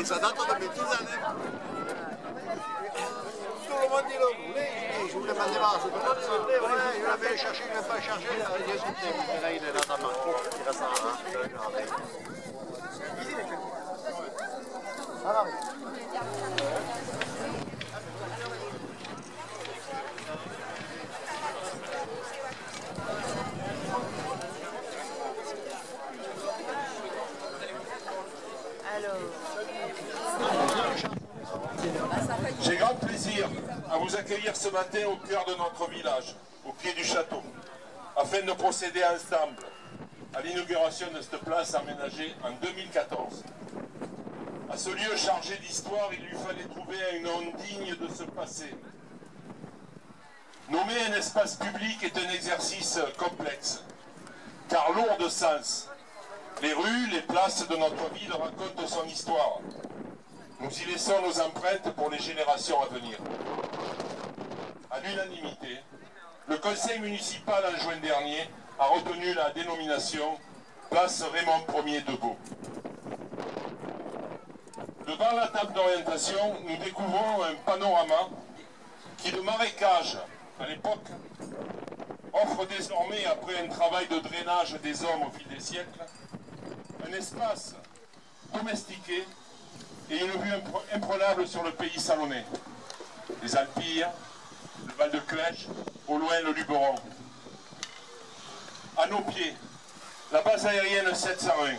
Ça date de mes 10 années. Tout le monde dit le voulait, je voulais m'en débarrasser. Je l'avais cherché, je ne l'ai pas cherché. Là, il est là dans ma cour, il reste en J'ai grand plaisir à vous accueillir ce matin au cœur de notre village, au pied du château, afin de procéder ensemble à l'inauguration de cette place aménagée en 2014. À ce lieu chargé d'histoire, il lui fallait trouver un nom digne de ce passé. Nommer un espace public est un exercice complexe, car lourd de sens. Les rues, les places de notre ville racontent son histoire. Nous y laissons nos empreintes pour les générations à venir. À l'unanimité, le conseil municipal en juin dernier a retenu la dénomination Place Raymond Ier de Beau. Devant la table d'orientation, nous découvrons un panorama qui, de marécage à l'époque, offre désormais, après un travail de drainage des hommes au fil des siècles, un espace domestiqué et une vue imprenable sur le pays salonnais. Les Alpilles, le Val de Clèche, au loin le Luberon. À nos pieds, la base aérienne 701,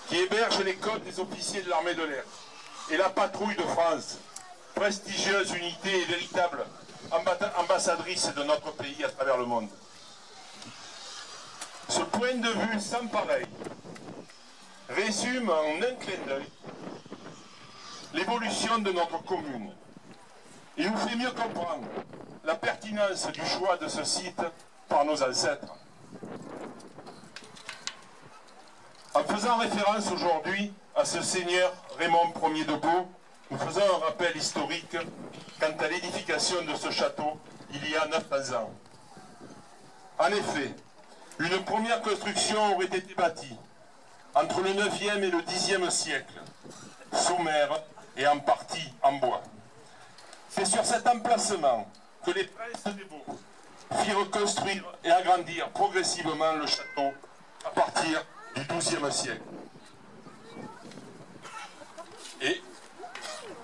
qui héberge les codes des officiers de l'armée de l'air, et la patrouille de France, prestigieuse unité et véritable ambassadrice de notre pays à travers le monde. Ce point de vue sans pareil résume en un clin d'œil l'évolution de notre commune et nous fait mieux comprendre la pertinence du choix de ce site par nos ancêtres. En faisant référence aujourd'hui à ce seigneur Raymond Ier de Beau, nous faisons un rappel historique quant à l'édification de ce château il y a 900 ans. En effet, une première construction aurait été bâtie entre le 9e et le 10e siècle, sommaire et en partie en bois. C'est sur cet emplacement que les princes des Baux firent construire et agrandir progressivement le château à partir du XIIe siècle. Et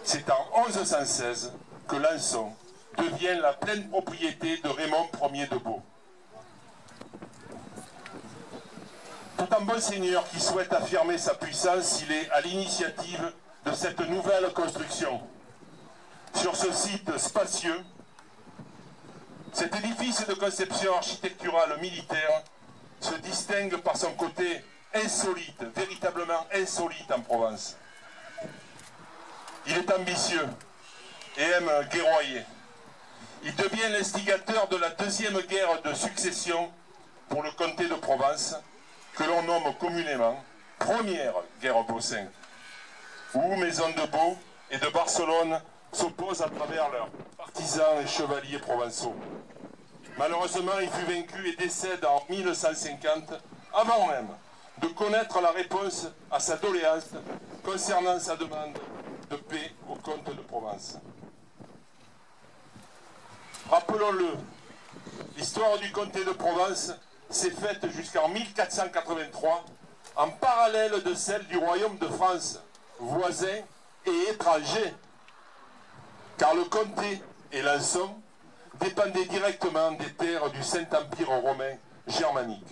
c'est en 1116 que Lançon devient la pleine propriété de Raymond Ier de Beau. Tout un bon seigneur qui souhaite affirmer sa puissance, il est à l'initiative de cette nouvelle construction. Sur ce site spacieux, cet édifice de conception architecturale militaire se distingue par son côté insolite, véritablement insolite en Provence. Il est ambitieux et aime guerroyer. Il devient l'instigateur de la deuxième guerre de succession pour le comté de Provence, que l'on nomme communément Première Guerre Bossin, où Maison de Beau et de Barcelone s'opposent à travers leurs partisans et chevaliers provençaux. Malheureusement, il fut vaincu et décède en 1150, avant même de connaître la réponse à sa doléance concernant sa demande de paix au comte de Provence. Rappelons-le, l'histoire du comté de Provence s'est faite jusqu'en 1483, en parallèle de celle du royaume de France, voisin et étranger, car le comté et Lançon dépendaient directement des terres du Saint-Empire romain germanique.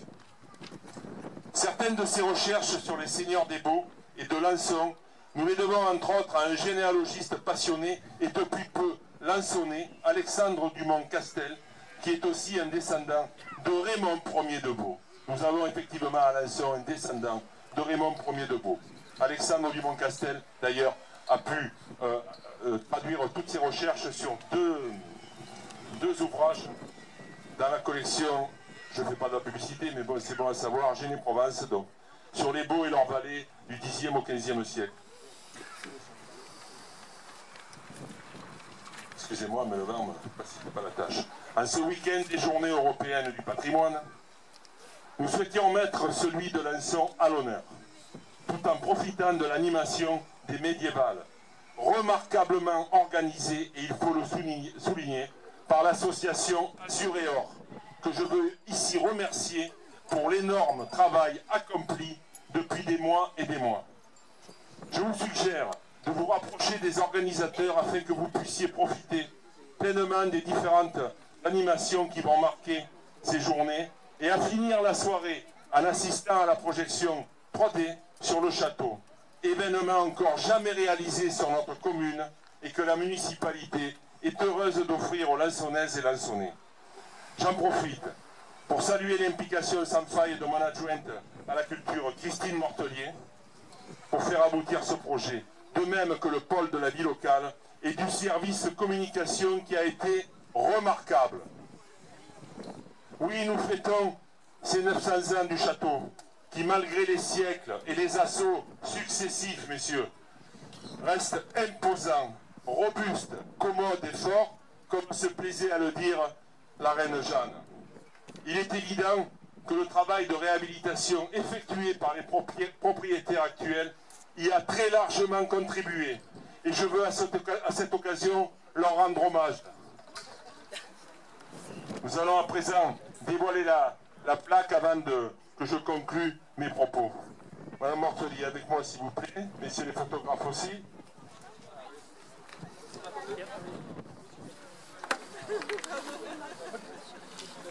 Certaines de ces recherches sur les seigneurs des Baux et de Lançon, nous les devons entre autres à un généalogiste passionné et depuis peu lançonné, Alexandre Dumont-Castel, qui est aussi un descendant de Raymond Ier de Beau. Nous avons effectivement à Lançon un descendant de Raymond Ier de Beau. Alexandre Dumont-Castel, d'ailleurs, a pu traduire toutes ses recherches sur deux ouvrages dans la collection, je ne fais pas de la publicité, mais bon, c'est bon à savoir, Génie-Provence, donc, sur les Baux et leurs vallées du Xe au XVe siècle. Excusez-moi, mais le vent ne me facilite pas la tâche. En ce week-end des journées européennes du patrimoine, nous souhaitions mettre celui de Lançon à l'honneur, tout en profitant de l'animation des médiévales, remarquablement organisée, et il faut le souligner, par l'association Azur et Or, que je veux ici remercier pour l'énorme travail accompli depuis des mois et des mois. Je vous suggère de vous rapprocher des organisateurs afin que vous puissiez profiter pleinement des différentes animations qui vont marquer ces journées et à finir la soirée en assistant à la projection 3D sur le château, événement encore jamais réalisé sur notre commune et que la municipalité est heureuse d'offrir aux Lançonnaises et Lançonnais. J'en profite pour saluer l'implication sans faille de mon adjointe à la culture, Christine Mortelier, pour faire aboutir ce projet, de même que le pôle de la vie locale et du service communication qui a été remarquable. Oui, nous fêtons ces 900 ans du château, qui malgré les siècles et les assauts successifs, messieurs, reste imposant, robuste, commode et fort, comme se plaisait à le dire la reine Jeanne. Il est évident que le travail de réhabilitation effectué par les propriétaires actuels y a très largement contribué. Et je veux à cette occasion leur rendre hommage. Nous allons à présent dévoiler la plaque avant que je conclue mes propos. Madame Mortelier, avec moi s'il vous plaît. Messieurs les photographes aussi.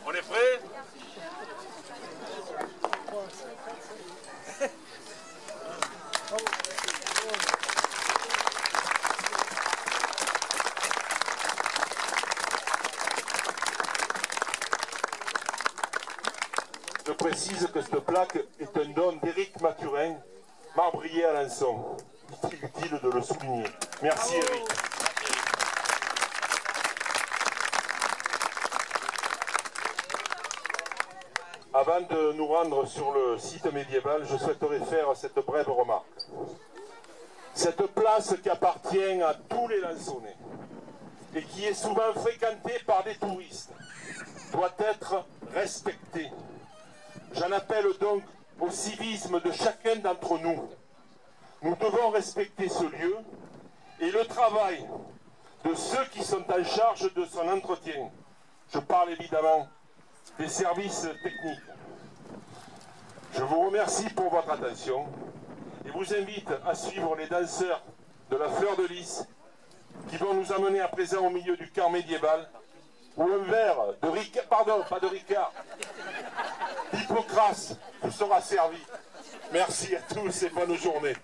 On est prêts? Je précise que cette plaque est un don d'Éric Mathurin, marbrier à Alençon. C'est utile de le souligner. Merci Éric. Avant de nous rendre sur le site médiéval, je souhaiterais faire cette brève remarque. Cette place qui appartient à tous les Lançonnais et qui est souvent fréquentée par des touristes doit être respectée. J'en appelle donc au civisme de chacun d'entre nous. Nous devons respecter ce lieu et le travail de ceux qui sont en charge de son entretien. Je parle évidemment des services techniques. Je vous remercie pour votre attention et vous invite à suivre les danseurs de la Fleur de Lys qui vont nous amener à présent au milieu du camp médiéval où un verre de Ricard, pardon, pas de Ricard, d'Hippocrate vous sera servi. Merci à tous et bonne journée.